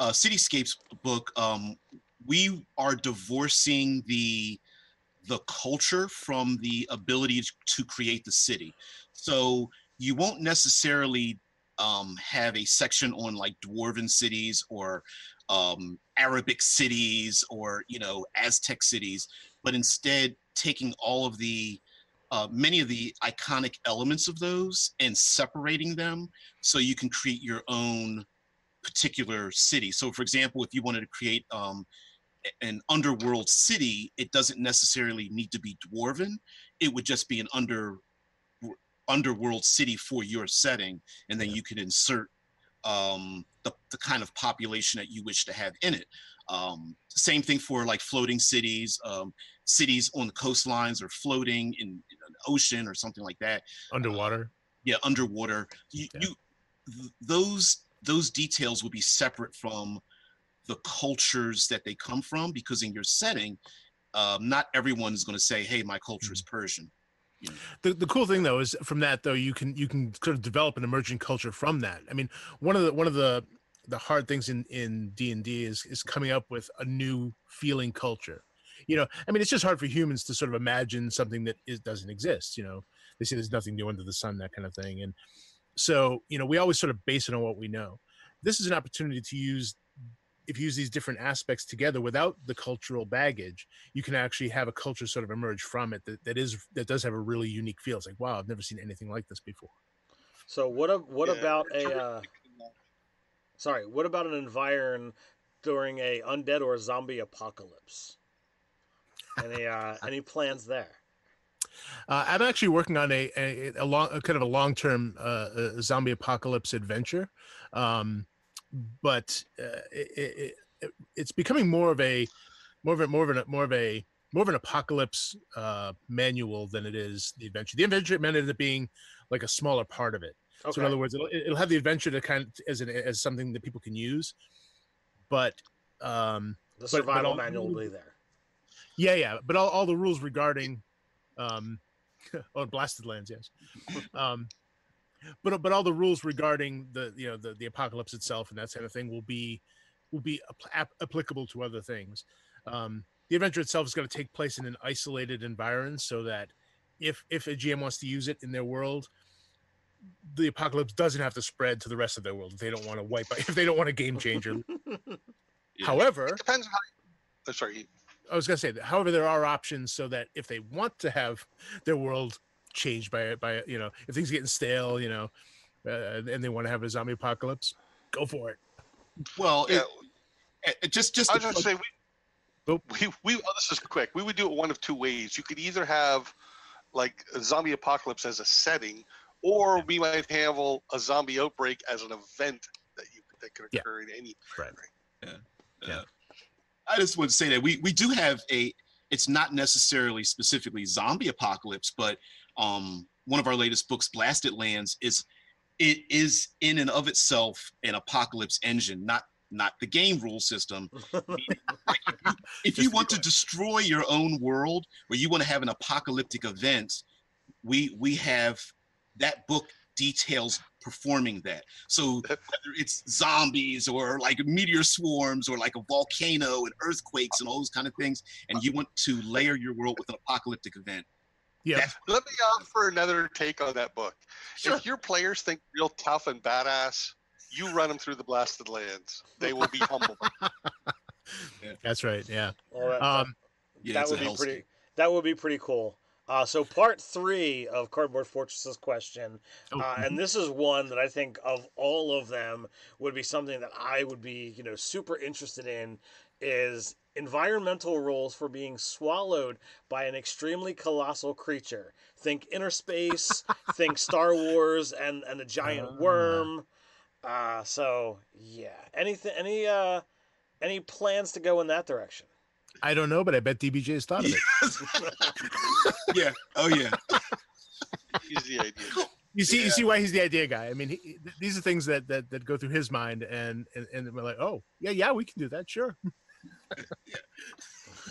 cityscapes book, we are divorcing the culture from the ability to create the city. So you won't necessarily have a section on like dwarven cities or Arabic cities or, you know, Aztec cities, but instead taking all of the many of the iconic elements of those and separating them so you can create your own particular city. So, for example, if you wanted to create an underworld city, it doesn't necessarily need to be dwarven. It would just be an underworld city for your setting, and then you can insert the kind of population that you wish to have in it. Same thing for like floating cities, cities on the coastlines or floating in an ocean or something like that. Underwater. Yeah, underwater. Those details would be separate from the cultures that they come from, because in your setting, not everyone is going to say, "Hey, my culture is Persian." You know? The cool thing though is from that though you can sort of develop an emerging culture from that. I mean, one of the hard things in D&D is coming up with a new feeling culture. You know, I mean, it's just hard for humans to sort of imagine something that doesn't exist. You know, they say there's nothing new under the sun, that kind of thing. And so, you know, we always sort of base it on what we know. This is an opportunity to use these different aspects together without the cultural baggage. You can actually have a culture sort of emerge from it that does have a really unique feel. It's like, wow, I've never seen anything like this before. So what about what about an environ during a undead or zombie apocalypse? Any plans there? I'm actually working on a kind of a long-term zombie apocalypse adventure, but it's becoming more of an apocalypse manual than it is the adventure. The adventure meant ended up being like a smaller part of it. Okay. So in other words, it'll have the adventure to kind of as something that people can use, but the survival manual will be there. Yeah, but all the rules regarding Blasted Lands, yes. But all the rules regarding the apocalypse itself and that kind of thing will be applicable to other things. The adventure itself is going to take place in an isolated environment, so that if a GM wants to use it in their world, the apocalypse doesn't have to spread to the rest of their world if they don't want to if they don't want a game changer. Yeah. However, it depends on how. Sorry. I was going to say that. However, there are options so that if they want to have their world changed by you know, if things are getting stale, you know, and they want to have a zombie apocalypse, go for it. Well, Yeah, just I to was going to plug, say Oh, this is quick. We would do it one of two ways. You could either have like a zombie apocalypse as a setting, or we might handle a zombie outbreak as an event that could Yeah. occur in any. right. uh, I just want to say that we do have a. It's not necessarily specifically zombie apocalypse, but one of our latest books, Blasted Lands, is in and of itself an apocalypse engine, not the game rule system. If you want to destroy your own world, or you want to have an apocalyptic event, we have that book details performing that. So whether it's zombies or like meteor swarms or like a volcano and earthquakes and all those kind of things, and you want to layer your world with an apocalyptic event. Yeah. Let me offer another take on that book. Sure. If your players think real tough and badass, you run them through the Blasted Lands. They will be humble. That's right. Yeah. Well, Yeah, that it's would a be hellscape. pretty. That would be pretty cool. So part 3 of Cardboard Fortress's question, and this is one that I think of all of them would be something that I would be, super interested in, is environmental rules for being swallowed by an extremely colossal creature. Think inner space, think Star Wars, and a giant worm. So yeah, any plans to go in that direction? I don't know, but I bet DBJ's thought of it. Yeah. Oh yeah. He's the idea. You see why he's the idea guy. I mean, these are things that go through his mind, and we're like, oh yeah, we can do that, sure.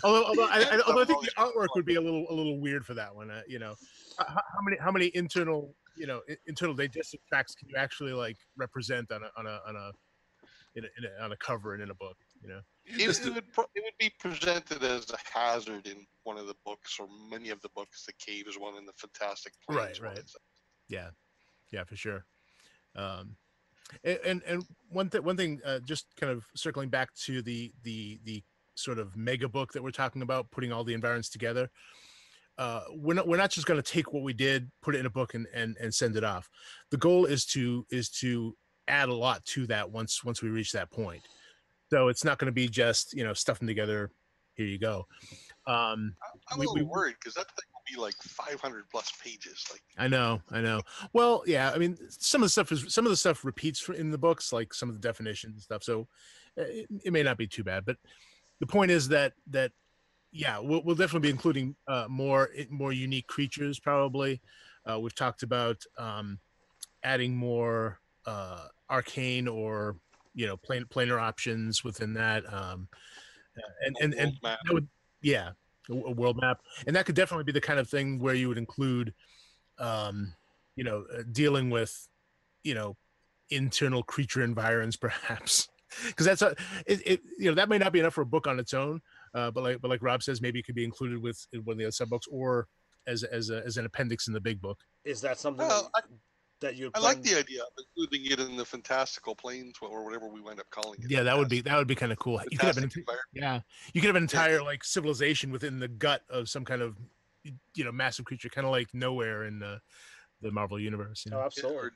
Although I think the artwork would be a little weird for that one. How many internal digestive tracts can you actually like represent on a cover and in a book? It would be presented as a hazard in one of the books, or many of the books. The cave is one, and the Fantastic Plains Right. one. Yeah, for sure. And one thing, just kind of circling back to the sort of mega book that we're talking about, putting all the environs together. We're not just going to take what we did, put it in a book, and send it off. The goal is to add a lot to that once we reach that point. So it's not going to be just stuff them together. Here you go. I'm a little worried because that thing will be like 500 plus pages. Like I know. Well, yeah. I mean, some of the stuff repeats in the books, like some of the definitions and stuff. So it may not be too bad. But the point is that yeah, we'll definitely be including more unique creatures. Probably, we've talked about adding more arcane or planar options within that, and that would, yeah, a world map, and that could definitely be the kind of thing where you would include dealing with internal creature environs, perhaps, because that's that may not be enough for a book on its own, but like Rob says, maybe it could be included with one of the other sub books or as an appendix in the big book. Is that something that you? I like the idea of including it in the Fantastical Plains or whatever we wind up calling it. Yeah, that would be kind of cool. You could have an entire like civilization within the gut of some kind of massive creature, kind of like Nowhere in the Marvel universe. Oh, absolutely.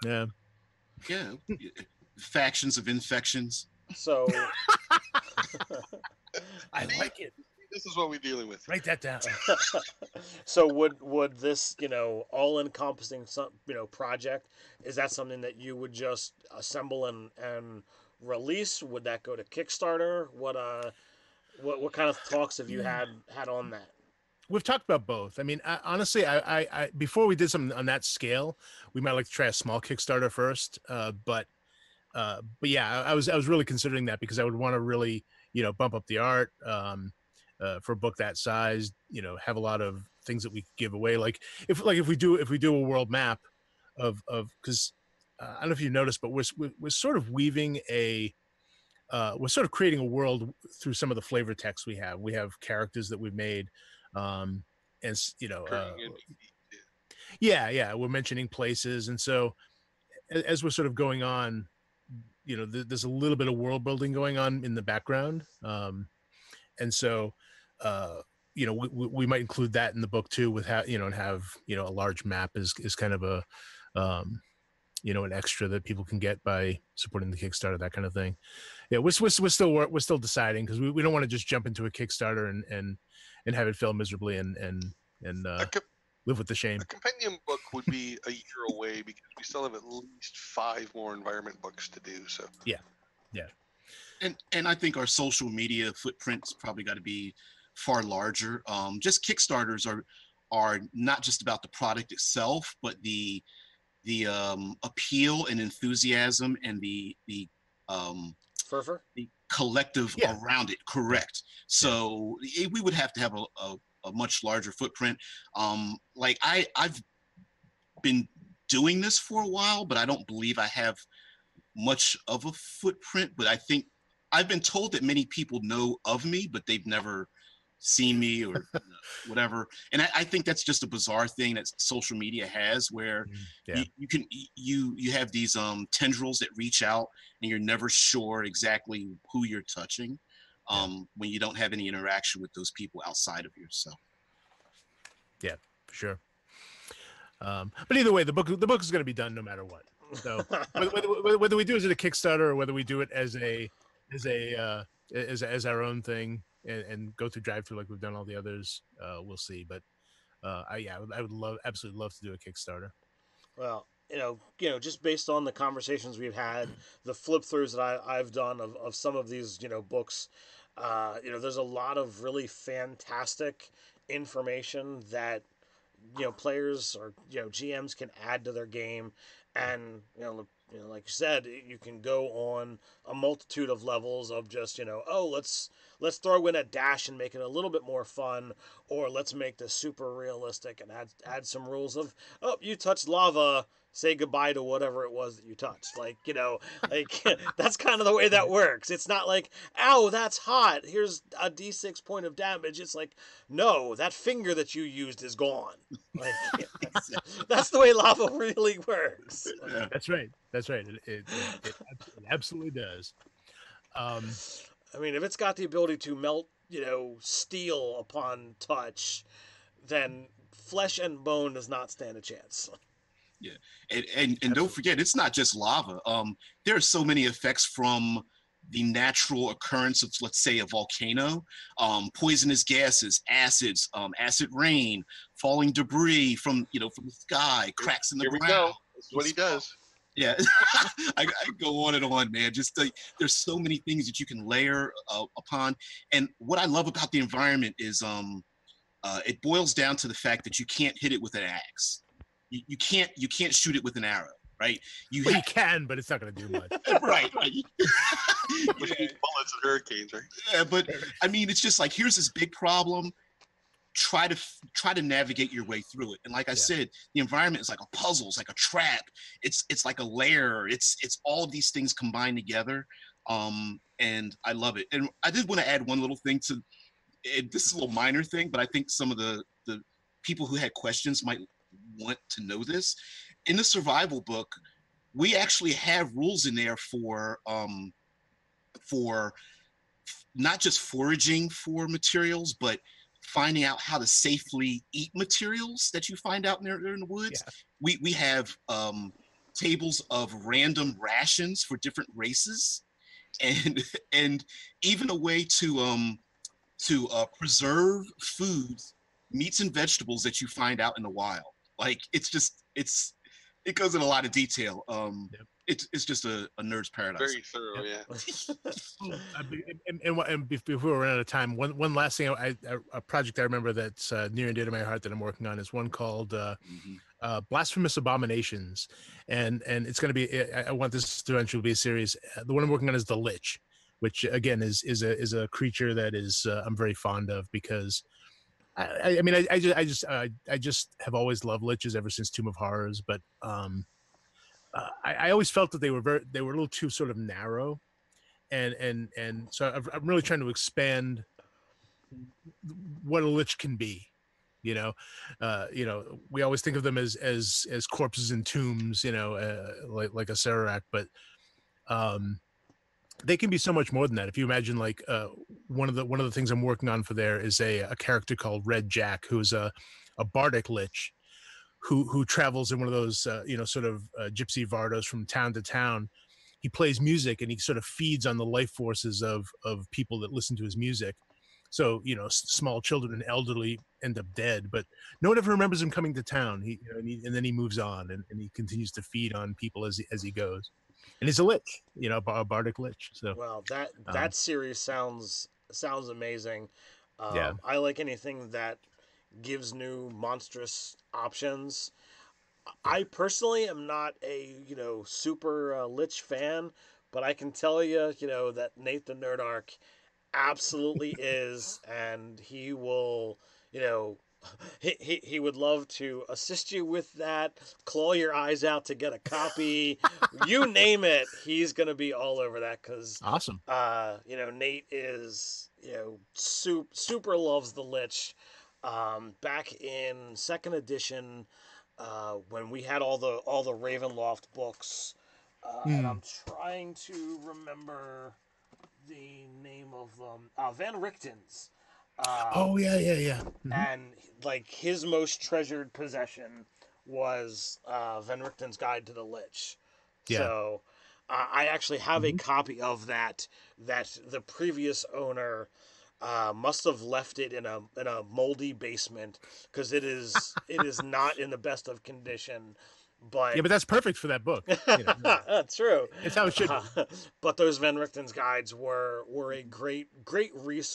Yeah. Factions of infections. So I like it. This is what we're dealing with. Write that down. So would this all-encompassing project, is that something that you would just assemble and release? Would that go to Kickstarter? What kind of talks have you had on that? We've talked about both. I mean, honestly, I before we did something on that scale, we might like to try a small Kickstarter first. But yeah, I was really considering that because I would want to really bump up the art. For a book that size, have a lot of things that we give away. Like if we do a world map of because I don't know if you noticed, but we're sort of weaving we're sort of creating a world through some of the flavor text we have. We have characters that we've made, and we're mentioning places, and so as we're sort of going on, there's a little bit of world building going on in the background, and so. We might include that in the book too, with and have a large map is kind of a an extra that people can get by supporting the Kickstarter, that kind of thing. Yeah, we're still deciding, because we don't want to just jump into a Kickstarter and have it fail miserably and live with the shame. A compendium book would be a year away because we still have at least 5 more environment books to do. So yeah. And I think our social media footprint's probably got to be far larger. Just Kickstarters are not just about the product itself, but the appeal and enthusiasm and the fervor, the collective around it. Correct. So we would have to have a much larger footprint. Like I've been doing this for a while, but I don't believe I have much of a footprint. But I think I've been told that many people know of me, but they've never seen me or whatever. And I think that's just a bizarre thing that social media has, where you have these tendrils that reach out and you're never sure exactly who you're touching when you don't have any interaction with those people outside of yourself. Yeah, for sure. But either way, the book is going to be done no matter what. So whether we do it as a Kickstarter or whether we do it as our own thing and go through drive-through like we've done all the others, we'll see. But I would absolutely love to do a Kickstarter. Well, just based on the conversations we've had, the flip throughs that I've done of some of these, books, there's a lot of really fantastic information that, players or, GMs can add to their game. And, like you said, you can go on a multitude of levels of just, let's throw in a dash and make it a little bit more fun, or let's make this super realistic and add some rules of, oh, you touched lava, say goodbye to whatever it was that you touched. Like, that's kind of the way that works. It's not like, ow, that's hot, here's a d6 point of damage. It's like, no, that finger that you used is gone. Like, that's the way lava really works. Yeah. That's right. It absolutely does. I mean, if it's got the ability to melt, steel upon touch, then flesh and bone does not stand a chance. Yeah, and don't forget, it's not just lava. There are so many effects from the natural occurrence of, let's say, a volcano, poisonous gases, acids, acid rain, falling debris from the sky, cracks in the ground. Here we go. That's what he does. Yeah, I go on and on, man. Just there's so many things that you can layer upon. And what I love about the environment is it boils down to the fact that you can't hit it with an axe. You can't shoot it with an arrow, right? You can, but it's not going to do much. right. Bullets and hurricanes, right? Yeah, but I mean, it's just like, here's this big problem. Try to navigate your way through it. And like I said, the environment is like a puzzle. It's like a trap. It's like a layer. It's all of these things combined together. And I love it. And I did want to add one little thing to it. This is a little minor thing, but I think some of the people who had questions might want to know this. In the survival book, we actually have rules in there for not just foraging for materials, but finding out how to safely eat materials that you find out in the woods. Yeah. We have tables of random rations for different races, and even a way to preserve foods, meats and vegetables that you find out in the wild. Like, it goes in a lot of detail. It's just a nerd's paradise. Very thorough, yeah. And before we run out of time, one last thing, a project I remember that's near and dear to my heart that I'm working on is one called Blasphemous Abominations, and it's going to be. I want this to eventually be a series. The one I'm working on is the Lich, which again is a creature that is I'm very fond of, because I mean, I just have always loved liches ever since Tomb of Horrors, but I always felt that they were a little too sort of narrow, and so I'm really trying to expand what a lich can be. We always think of them as corpses in tombs, like a Sararak, but they can be so much more than that. If you imagine, like, one of the things I'm working on for there is a character called Red Jack, who's a bardic lich, who travels in one of those sort of gypsy vardos from town to town. He plays music and he sort of feeds on the life forces of people that listen to his music. So small children and elderly end up dead, but no one ever remembers him coming to town. And then he moves on, and he continues to feed on people as he goes. And he's a lich, a bardic lich. So Well, that series sounds amazing. Yeah. I like anything that gives new monstrous options. I personally am not a super lich fan, but I can tell you that Nate the Nerdarch absolutely is, and he will he would love to assist you with that, claw your eyes out to get a copy, you name it, he's gonna be all over that, because awesome. Nate is super loves the Lich. Back in second edition, when we had all the Ravenloft books, and I'm trying to remember the name of them, Van Richten's. Oh yeah. Mm-hmm. And like his most treasured possession was Van Richten's Guide to the Lich. Yeah. So I actually have a copy of that the previous owner must have left it in a moldy basement, because it is not in the best of condition. But yeah, but that's perfect for that book. True. It's how it should be. But those Van Richten's guides were a great resource